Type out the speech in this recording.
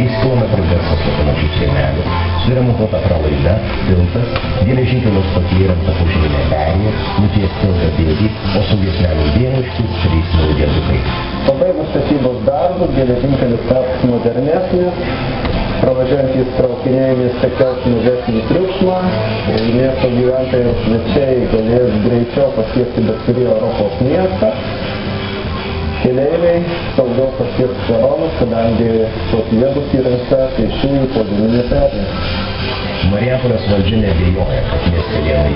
3 km garsas lokomočių sienelių, suremontuota pralaida, tiltas, geležinkelio stotyje įrengta požeminė perėja, nutiesti tiltą bėgį, o saugesniam judėjimui 3 nauji viadukai. Pabaigus statybos darbus, geležinkelis taps modernesnis, pravažiuojantys traukiniai mieste kels mažesnį triukšmą, miesto gyventojai svečiai galės greičiau pasiekti bet kurį Europos miestą. Keleiviai saugiau pasieks peronus, kadangi stotyje bus įrengta pėsčiųjų požeminė perėja. Marijampolės valdžia neabejoja, kad mieste viena